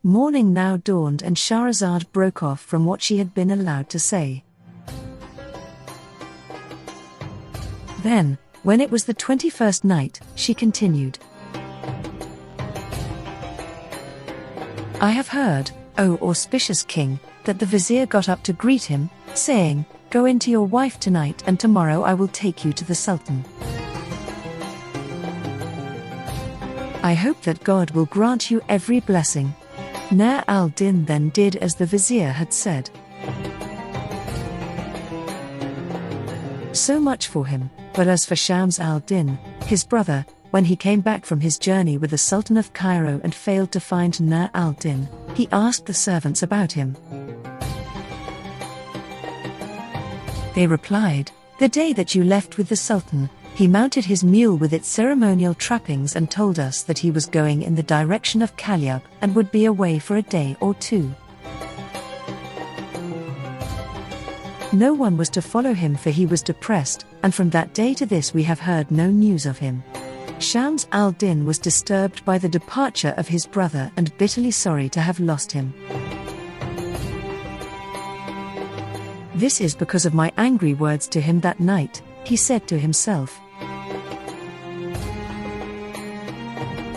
Morning now dawned and Shahrazaad broke off from what she had been allowed to say. Then, when it was the 21st night, she continued. I have heard, O auspicious king, that the vizier got up to greet him, saying, Go in to your wife tonight and tomorrow I will take you to the sultan. I hope that God will grant you every blessing. Nur al Din then did as the vizier had said. So much for him, but as for Shams al-Din, his brother, when he came back from his journey with the Sultan of Cairo and failed to find Nur al Din, he asked the servants about him. They replied, The day that you left with the Sultan, he mounted his mule with its ceremonial trappings and told us that he was going in the direction of Qalyub and would be away for a day or two. No one was to follow him for he was depressed, and from that day to this we have heard no news of him. Shams al-Din was disturbed by the departure of his brother and bitterly sorry to have lost him. This is because of my angry words to him that night, he said to himself.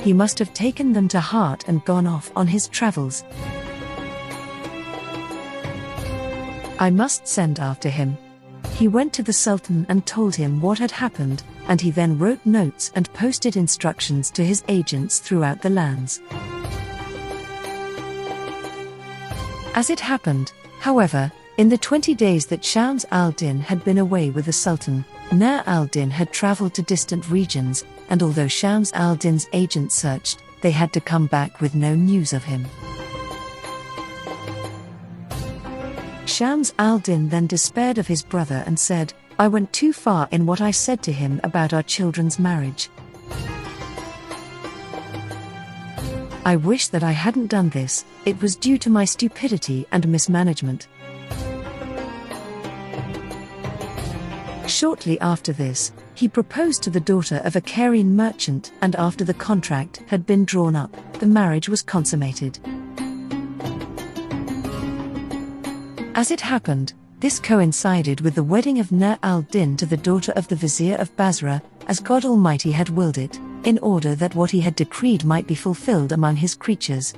He must have taken them to heart and gone off on his travels. I must send after him. He went to the Sultan and told him what had happened, and he then wrote notes and posted instructions to his agents throughout the lands. As it happened, however, in the 20 days that Shams al-Din had been away with the Sultan, Nur al Din had travelled to distant regions, and although Shams al-Din's agents searched, they had to come back with no news of him. Shams al-Din then despaired of his brother and said, I went too far in what I said to him about our children's marriage. I wish that I hadn't done this, it was due to my stupidity and mismanagement. Shortly after this, he proposed to the daughter of a Cairene merchant, and after the contract had been drawn up, the marriage was consummated. As it happened, this coincided with the wedding of Nur al Din to the daughter of the vizier of Basra, as God Almighty had willed it, in order that what he had decreed might be fulfilled among his creatures.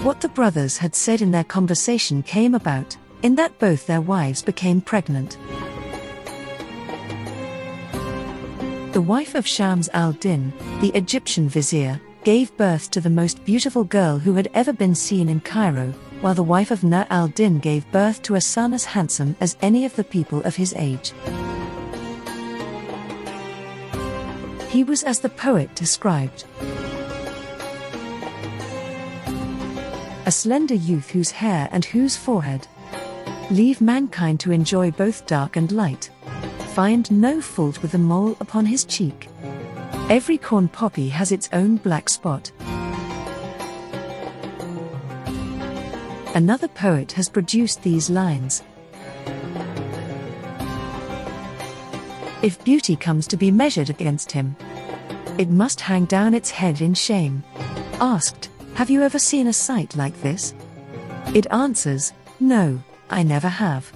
What the brothers had said in their conversation came about, in that both their wives became pregnant. The wife of Shams al-Din, the Egyptian vizier, gave birth to the most beautiful girl who had ever been seen in Cairo, while the wife of Nur al Din gave birth to a son as handsome as any of the people of his age. He was as the poet described. A slender youth whose hair and whose forehead leave mankind to enjoy both dark and light. Find no fault with the mole upon his cheek. Every corn poppy has its own black spot. Another poet has produced these lines. If beauty comes to be measured against him, it must hang down its head in shame. Asked, have you ever seen a sight like this? It answers, no, I never have.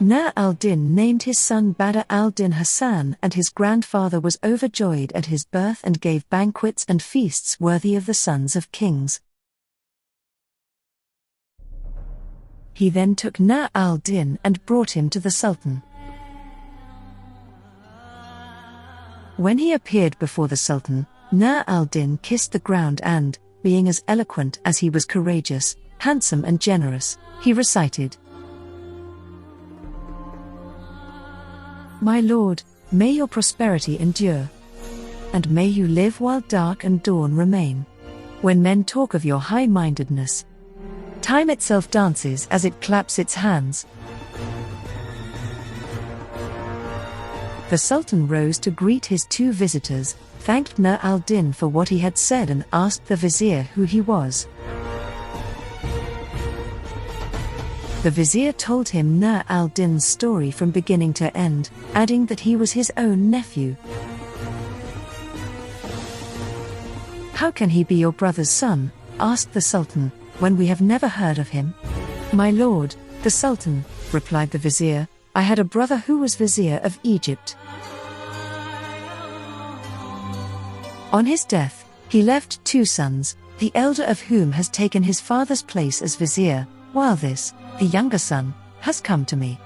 Nur al Din named his son Badr al-Din Hassan, and his grandfather was overjoyed at his birth and gave banquets and feasts worthy of the sons of kings. He then took Nur al Din and brought him to the Sultan. When he appeared before the Sultan, Nur al Din kissed the ground and, being as eloquent as he was courageous, handsome and generous, he recited, My lord, may your prosperity endure, and may you live while dark and dawn remain. When men talk of your high-mindedness, time itself dances as it claps its hands. The Sultan rose to greet his two visitors, thanked Nur al Din for what he had said and asked the vizier who he was. The vizier told him Nur al Din's story from beginning to end, adding that he was his own nephew. "How can he be your brother's son?" asked the Sultan, "when we have never heard of him?" "My lord, the Sultan," replied the vizier, "I had a brother who was vizier of Egypt. On his death, he left 2 sons, the elder of whom has taken his father's place as vizier, while this, the younger son, has come to me.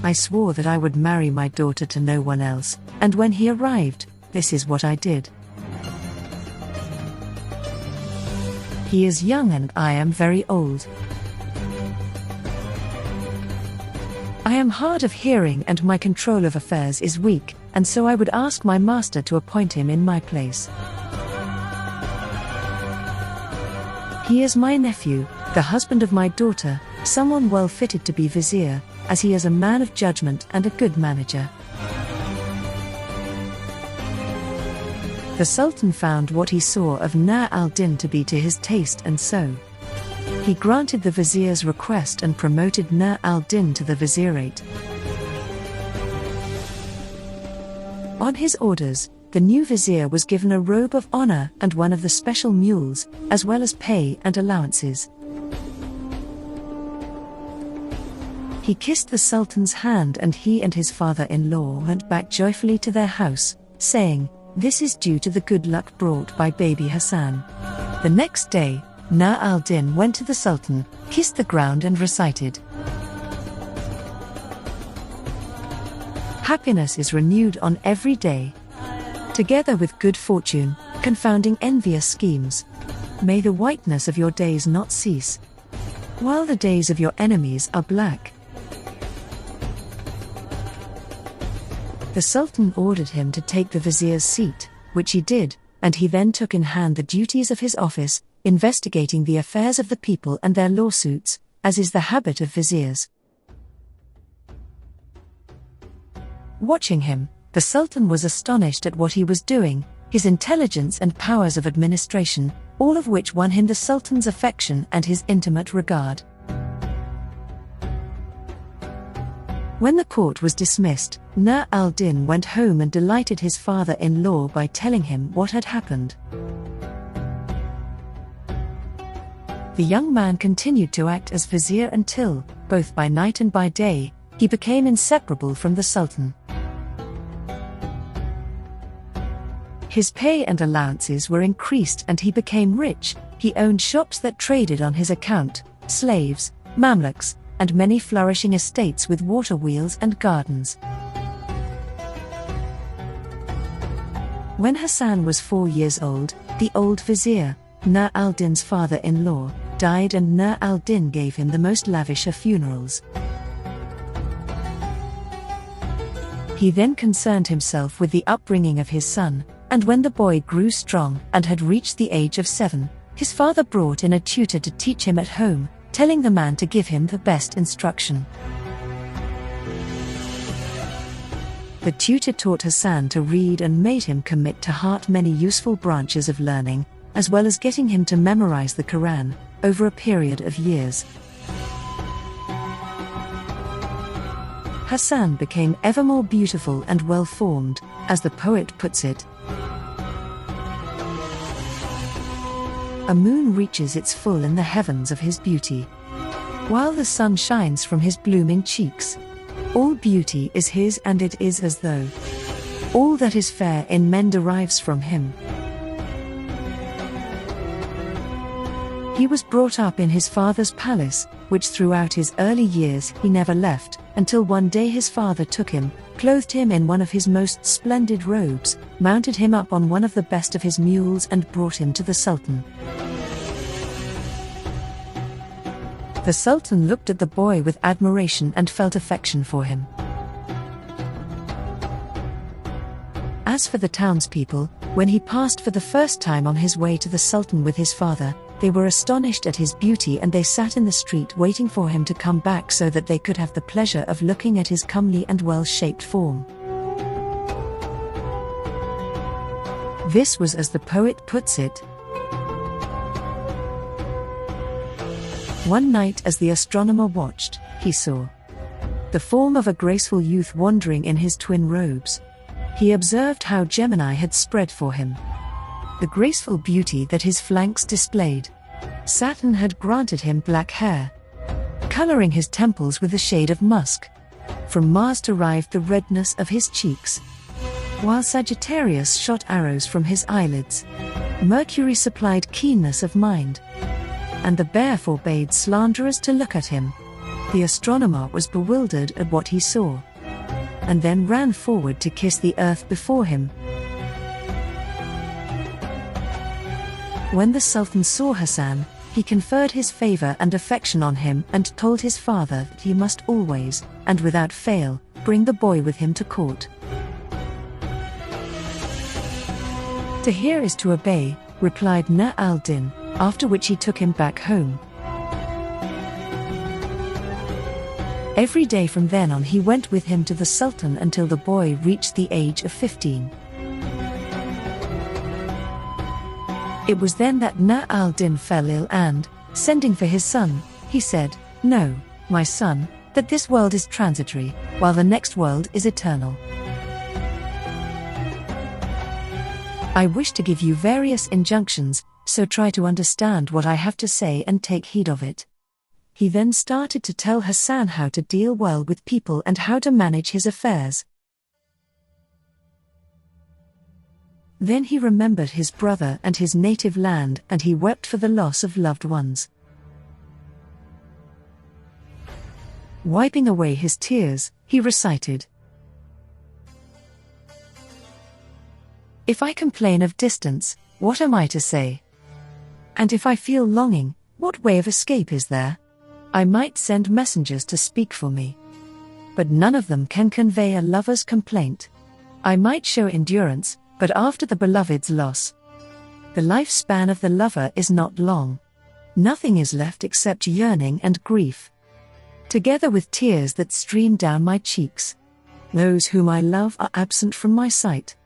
I swore that I would marry my daughter to no one else, and when he arrived, this is what I did. He is young and I am very old. I am hard of hearing and my control of affairs is weak, and so I would ask my master to appoint him in my place. He is my nephew, the husband of my daughter, someone well fitted to be vizier, as he is a man of judgment and a good manager." The Sultan found what he saw of Nur al Din to be to his taste, and so he granted the vizier's request and promoted Nur al Din to the vizierate. On his orders, the new vizier was given a robe of honor and one of the special mules, as well as pay and allowances. He kissed the Sultan's hand, and he and his father-in-law went back joyfully to their house, saying, "This is due to the good luck brought by baby Hassan." The next day, Nur al Din went to the Sultan, kissed the ground and recited, "Happiness is renewed on every day, together with good fortune, confounding envious schemes. May the whiteness of your days not cease, while the days of your enemies are black." The Sultan ordered him to take the vizier's seat, which he did, and he then took in hand the duties of his office, investigating the affairs of the people and their lawsuits, as is the habit of viziers. Watching him, the Sultan was astonished at what he was doing, his intelligence and powers of administration, all of which won him the Sultan's affection and his intimate regard. When the court was dismissed, Nur al Din went home and delighted his father-in-law by telling him what had happened. The young man continued to act as vizier until, both by night and by day, he became inseparable from the Sultan. His pay and allowances were increased and he became rich. He owned shops that traded on his account, slaves, mamluks, and many flourishing estates with water wheels and gardens. When Hassan was 4 years old, the old vizier, Nur al Din's father-in-law, died, and Nur al Din gave him the most lavish of funerals. He then concerned himself with the upbringing of his son, and when the boy grew strong and had reached the age of 7, his father brought in a tutor to teach him at home, telling the man to give him the best instruction. The tutor taught Hassan to read and made him commit to heart many useful branches of learning, as well as getting him to memorize the Quran, over a period of years. Hassan became ever more beautiful and well-formed, as the poet puts it. A moon reaches its full in the heavens of his beauty, while the sun shines from his blooming cheeks. All beauty is his, and it is as though all that is fair in men derives from him. He was brought up in his father's palace, which throughout his early years he never left, until one day his father took him, clothed him in one of his most splendid robes, mounted him up on one of the best of his mules and brought him to the Sultan. The Sultan looked at the boy with admiration and felt affection for him. As for the townspeople, when he passed for the first time on his way to the Sultan with his father, they were astonished at his beauty, and they sat in the street waiting for him to come back so that they could have the pleasure of looking at his comely and well-shaped form. This was as the poet puts it. One night as the astronomer watched, he saw the form of a graceful youth wandering in his twin robes. He observed how Gemini had spread for him, the graceful beauty that his flanks displayed. Saturn had granted him black hair, coloring his temples with a shade of musk. From Mars derived the redness of his cheeks, while Sagittarius shot arrows from his eyelids. Mercury supplied keenness of mind, and the bear forbade slanderers to look at him. The astronomer was bewildered at what he saw, and then ran forward to kiss the earth before him. When the Sultan saw Hassan, he conferred his favor and affection on him and told his father that he must always, and without fail, bring the boy with him to court. To hear is to obey, replied Nur al Din, after which he took him back home. Every day from then on he went with him to the Sultan until the boy reached the age of 15. It was then that Nur al Din fell ill and, sending for his son, he said, "Know, my son, that this world is transitory, while the next world is eternal. I wish to give you various injunctions, so try to understand what I have to say and take heed of it." He then started to tell Hassan how to deal well with people and how to manage his affairs. Then he remembered his brother and his native land, and he wept for the loss of loved ones. Wiping away his tears, he recited, "If I complain of distance, what am I to say? And if I feel longing, what way of escape is there? I might send messengers to speak for me, but none of them can convey a lover's complaint. I might show endurance, but after the beloved's loss, the lifespan of the lover is not long. Nothing is left except yearning and grief, together with tears that stream down my cheeks. Those whom I love are absent from my sight,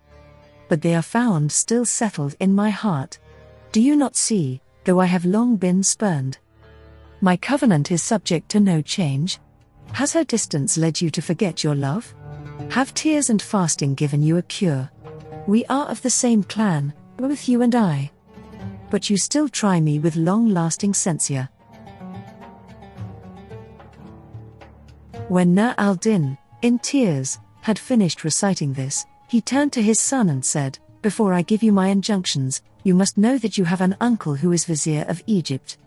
but they are found still settled in my heart. Do you not see, though I have long been spurned, my covenant is subject to no change? Has her distance led you to forget your love? Have tears and fasting given you a cure? We are of the same clan, both you and I, but you still try me with long-lasting censure." When Nur al Din, in tears, had finished reciting this, he turned to his son and said, "Before I give you my injunctions, you must know that you have an uncle who is vizier of Egypt.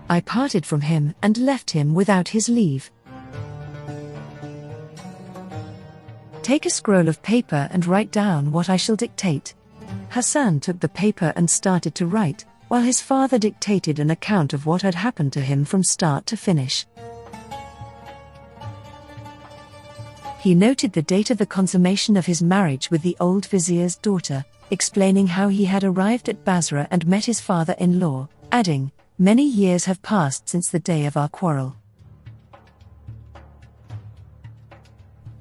I parted from him and left him without his leave. Take a scroll of paper and write down what I shall dictate." Hassan took the paper and started to write, while his father dictated an account of what had happened to him from start to finish. He noted the date of the consummation of his marriage with the old vizier's daughter, explaining how he had arrived at Basra and met his father-in-law, adding, "Many years have passed since the day of our quarrel.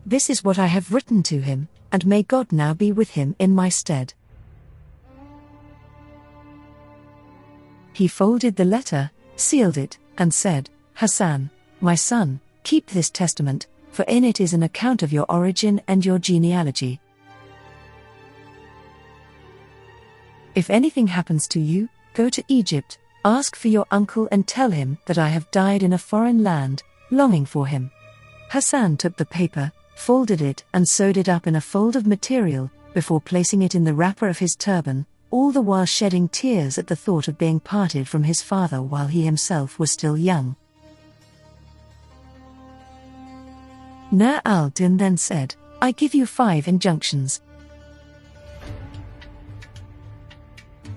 This is what I have written to him, and may God now be with him in my stead." He folded the letter, sealed it, and said, "Hassan, my son, keep this testament, for in it is an account of your origin and your genealogy. If anything happens to you, go to Egypt, ask for your uncle and tell him that I have died in a foreign land, longing for him." Hassan took the paper, folded it and sewed it up in a fold of material, before placing it in the wrapper of his turban, all the while shedding tears at the thought of being parted from his father while he himself was still young. Nur al Din then said, "I give you 5 injunctions.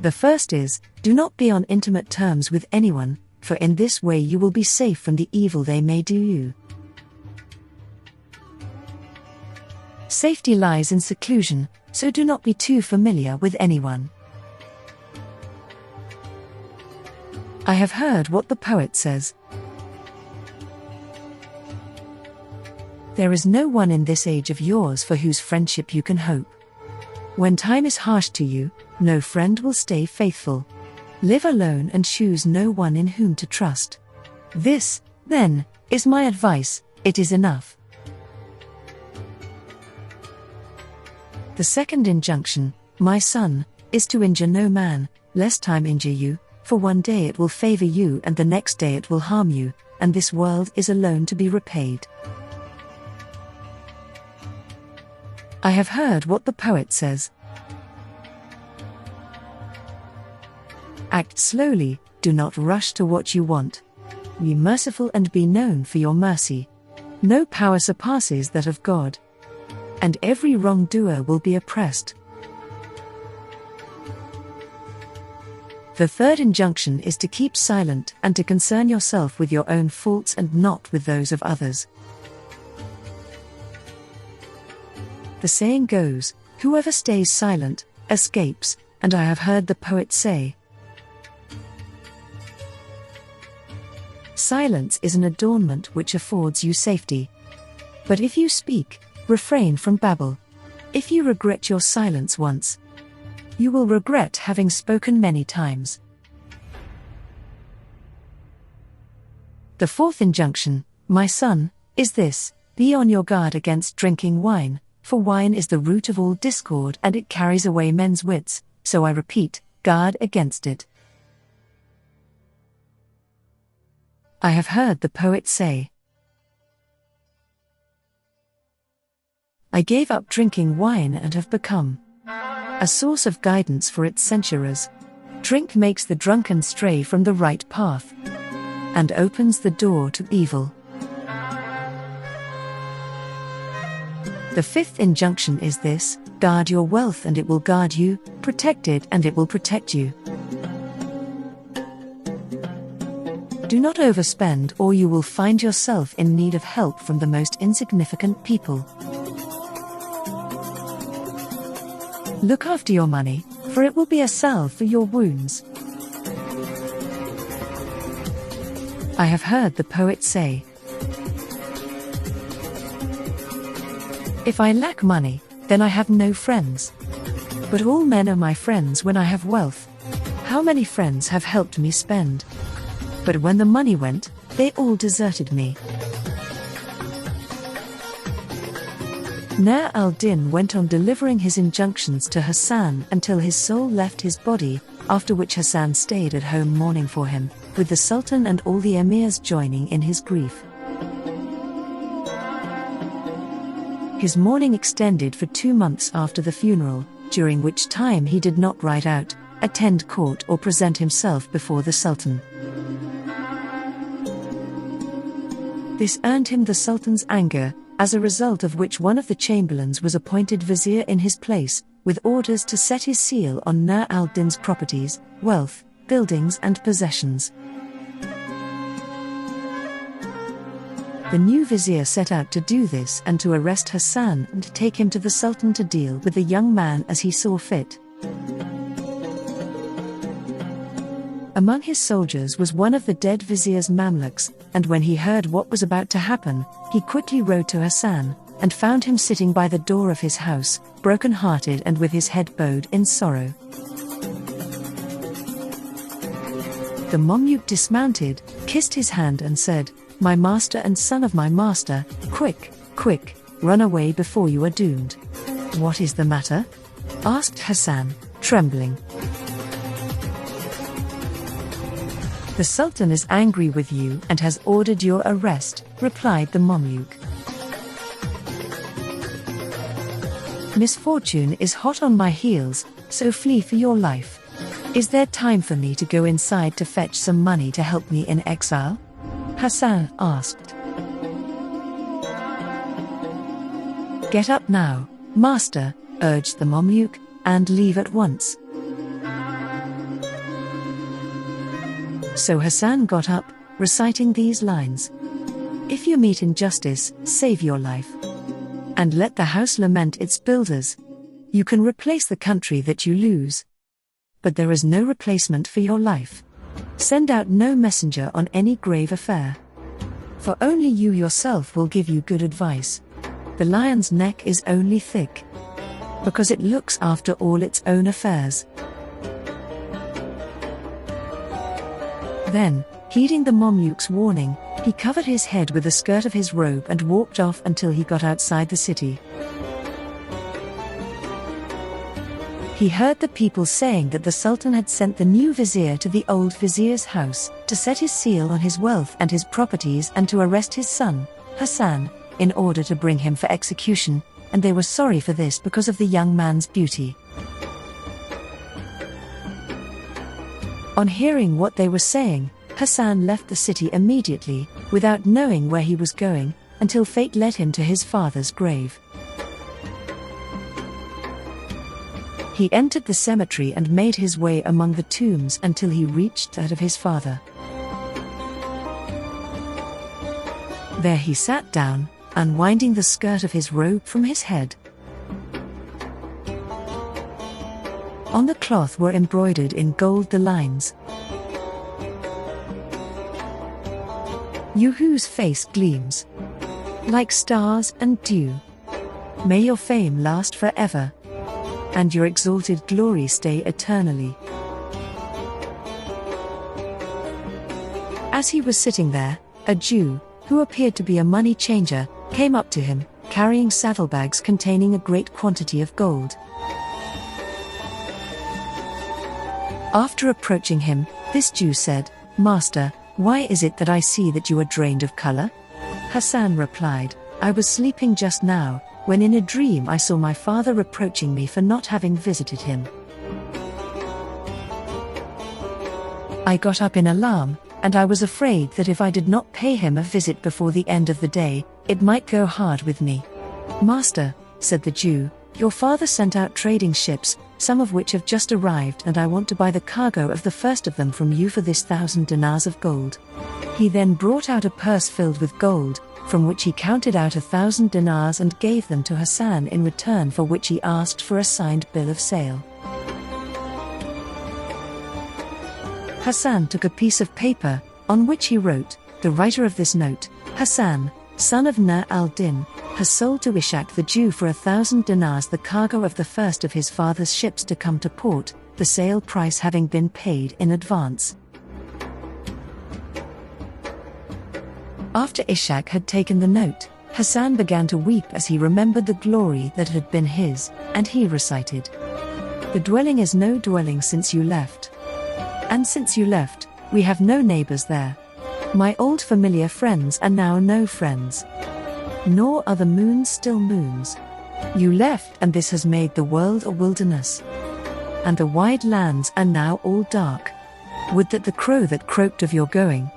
The first is, do not be on intimate terms with anyone, for in this way you will be safe from the evil they may do you. Safety lies in seclusion, so do not be too familiar with anyone. I have heard what the poet says. There is no one in this age of yours for whose friendship you can hope. When time is harsh to you, no friend will stay faithful. Live alone and choose no one in whom to trust. This, then, is my advice, it is enough. The second injunction, my son, is to injure no man, lest time injure you, for one day it will favor you and the next day it will harm you, and this world is alone to be repaid. I have heard what the poet says. Act slowly, do not rush to what you want. Be merciful and be known for your mercy. No power surpasses that of God. And every wrongdoer will be oppressed. The third injunction is to keep silent and to concern yourself with your own faults and not with those of others. The saying goes, whoever stays silent, escapes, and I have heard the poet say, silence is an adornment which affords you safety. But if you speak, refrain from babble. If you regret your silence once, you will regret having spoken many times. The fourth injunction, my son, is this: be on your guard against drinking wine, for wine is the root of all discord and it carries away men's wits, so I repeat, guard against it. I have heard the poet say, I gave up drinking wine and have become a source of guidance for its censurers. Drink makes the drunken stray from the right path and opens the door to evil. The fifth injunction is this: guard your wealth and it will guard you, protect it and it will protect you. Do not overspend or you will find yourself in need of help from the most insignificant people. Look after your money, for it will be a salve for your wounds. I have heard the poet say, if I lack money, then I have no friends. But all men are my friends when I have wealth. How many friends have helped me spend? But when the money went, they all deserted me. Nur al Din went on delivering his injunctions to Hassan until his soul left his body, after which Hassan stayed at home mourning for him, with the Sultan and all the emirs joining in his grief. His mourning extended for 2 months after the funeral, during which time he did not ride out, attend court or present himself before the Sultan. This earned him the Sultan's anger, as a result of which one of the chamberlains was appointed vizier in his place, with orders to set his seal on Nur al Din's properties, wealth, buildings and possessions. The new vizier set out to do this and to arrest Hassan and take him to the Sultan to deal with the young man as he saw fit. Among his soldiers was one of the dead vizier's Mamluks, and when he heard what was about to happen, he quickly rode to Hassan, and found him sitting by the door of his house, broken-hearted and with his head bowed in sorrow. The Mamluk dismounted, kissed his hand and said, "My master and son of my master, quick, quick, run away before you are doomed." "What is the matter?" asked Hassan, trembling. "The Sultan is angry with you and has ordered your arrest," replied the Mamluk. "Misfortune is hot on my heels, so flee for your life. Is there time for me to go inside to fetch some money to help me in exile?" Hassan asked. "Get up now, master," urged the Mamluk, "and leave at once." So Hassan got up, reciting these lines: "If you meet injustice, save your life. And let the house lament its builders. You can replace the country that you lose. But there is no replacement for your life. Send out no messenger on any grave affair. For only you yourself will give you good advice. The lion's neck is only thick, because it looks after all its own affairs." Then, heeding the Mamluk's warning, he covered his head with the skirt of his robe and walked off until he got outside the city. He heard the people saying that the Sultan had sent the new vizier to the old vizier's house to set his seal on his wealth and his properties and to arrest his son, Hassan, in order to bring him for execution, and they were sorry for this because of the young man's beauty. On hearing what they were saying, Hassan left the city immediately, without knowing where he was going, until fate led him to his father's grave. He entered the cemetery and made his way among the tombs until he reached that of his father. There he sat down, unwinding the skirt of his robe from his head. On the cloth were embroidered in gold the lines, "You whose face gleams like stars and dew, may your fame last forever, and your exalted glory stay eternally." As he was sitting there, a Jew, who appeared to be a money changer, came up to him, carrying saddlebags containing a great quantity of gold. After approaching him, this Jew said, "Master, why is it that I see that you are drained of color?" Hassan replied, "I was sleeping just now, when in a dream I saw my father reproaching me for not having visited him. I got up in alarm, and I was afraid that if I did not pay him a visit before the end of the day, it might go hard with me." "Master," said the Jew, "your father sent out trading ships, some of which have just arrived, and I want to buy the cargo of the first of them from you for this 1,000 dinars of gold." He then brought out a purse filled with gold, from which he counted out 1,000 dinars and gave them to Hassan, in return for which he asked for a signed bill of sale. Hassan took a piece of paper, on which he wrote, "The writer of this note, Hassan, son of Nur al Din, has sold to Ishaq the Jew for 1,000 dinars the cargo of the first of his father's ships to come to port, the sale price having been paid in advance." After Ishaq had taken the note, Hassan began to weep as he remembered the glory that had been his, and he recited, "The dwelling is no dwelling since you left. And since you left, we have no neighbors there. My old familiar friends are now no friends. Nor are the moons still moons. You left, and this has made the world a wilderness. And the wide lands are now all dark. Would that the crow that croaked of your going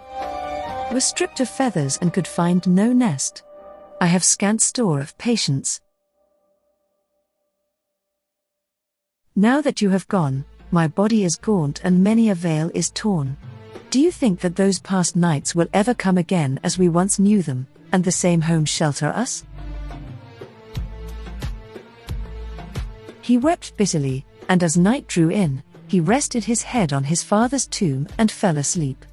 was stripped of feathers and could find no nest. I have scant store of patience. Now that you have gone, my body is gaunt and many a veil is torn. Do you think that those past nights will ever come again as we once knew them, and the same home shelter us?" He wept bitterly, and as night drew in, he rested his head on his father's tomb and fell asleep.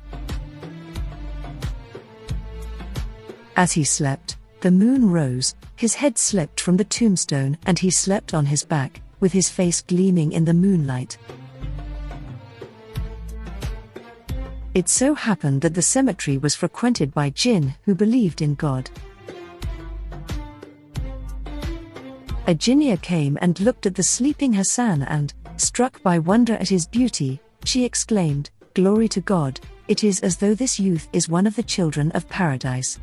As he slept, the moon rose, his head slipped from the tombstone, and he slept on his back, with his face gleaming in the moonlight. It so happened that the cemetery was frequented by jinn who believed in God. A jinnia came and looked at the sleeping Hassan and, struck by wonder at his beauty, she exclaimed, "Glory to God, it is as though this youth is one of the children of paradise."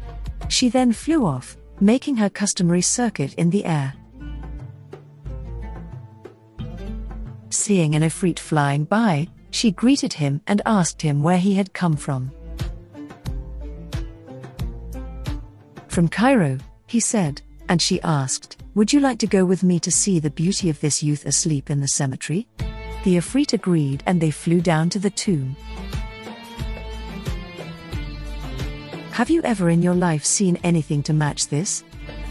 She then flew off, making her customary circuit in the air. Seeing an Ifrit flying by, she greeted him and asked him where he had come from. "From Cairo," he said, and she asked, "Would you like to go with me to see the beauty of this youth asleep in the cemetery?" The Ifrit agreed, and they flew down to the tomb. "Have you ever in your life seen anything to match this?"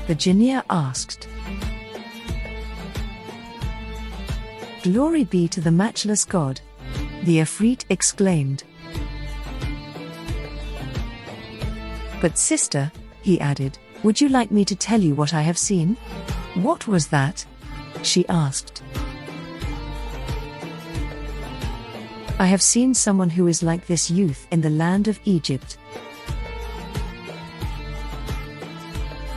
the jinnia asked. "Glory be to the matchless God," the Ifrit exclaimed. "But sister," he added, "would you like me to tell you what I have seen?" "What was that?" she asked. "I have seen someone who is like this youth in the land of Egypt.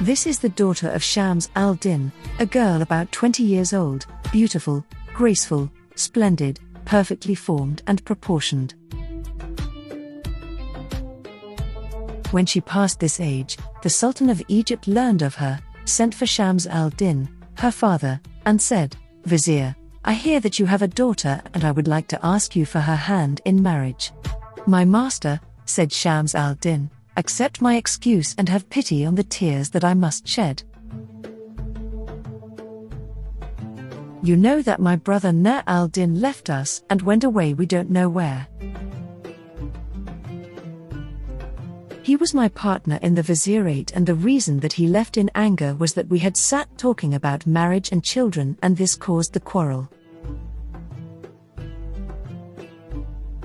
This is the daughter of Shams al Din, a girl about 20 years old, beautiful, graceful, splendid, perfectly formed and proportioned. When she passed this age, the Sultan of Egypt learned of her, sent for Shams al-Din, her father, and said, "Vizier, I hear that you have a daughter and I would like to ask you for her hand in marriage." "My master," said Shams al-Din, "accept my excuse and have pity on the tears that I must shed. You know that my brother Nur al Din left us and went away we don't know where. He was my partner in the vizierate, and the reason that he left in anger was that we had sat talking about marriage and children, and this caused the quarrel.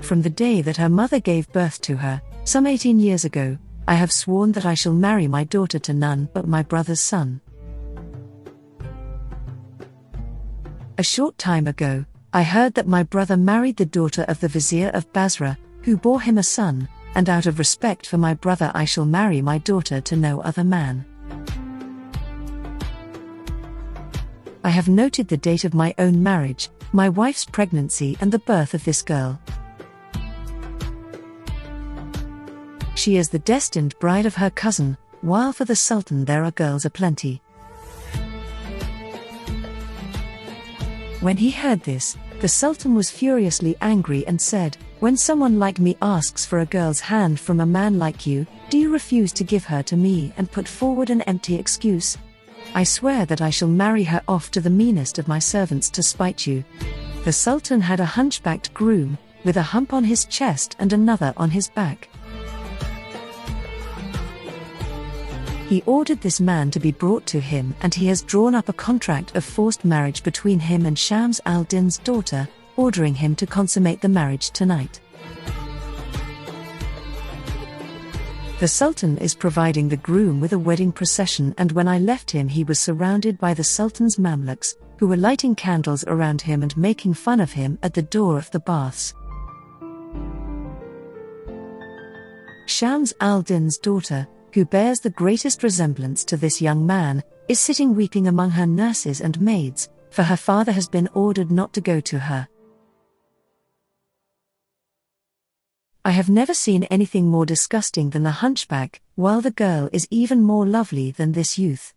From the day that her mother gave birth to her, some 18 years ago, I have sworn that I shall marry my daughter to none but my brother's son. A short time ago, I heard that my brother married the daughter of the vizier of Basra, who bore him a son, and out of respect for my brother I shall marry my daughter to no other man. I have noted the date of my own marriage, my wife's pregnancy and the birth of this girl. She is the destined bride of her cousin, while for the Sultan there are girls aplenty." When he heard this, the Sultan was furiously angry and said, "When someone like me asks for a girl's hand from a man like you, do you refuse to give her to me and put forward an empty excuse? I swear that I shall marry her off to the meanest of my servants to spite you." The Sultan had a hunchbacked groom, with a hump on his chest and another on his back. He ordered this man to be brought to him, and he has drawn up a contract of forced marriage between him and Shams al-Din's daughter, ordering him to consummate the marriage tonight. The Sultan is providing the groom with a wedding procession, and when I left him he was surrounded by the Sultan's Mamluks, who were lighting candles around him and making fun of him at the door of the baths. Shams al-Din's daughter, who bears the greatest resemblance to this young man, is sitting weeping among her nurses and maids, for her father has been ordered not to go to her. I have never seen anything more disgusting than the hunchback, while the girl is even more lovely than this youth.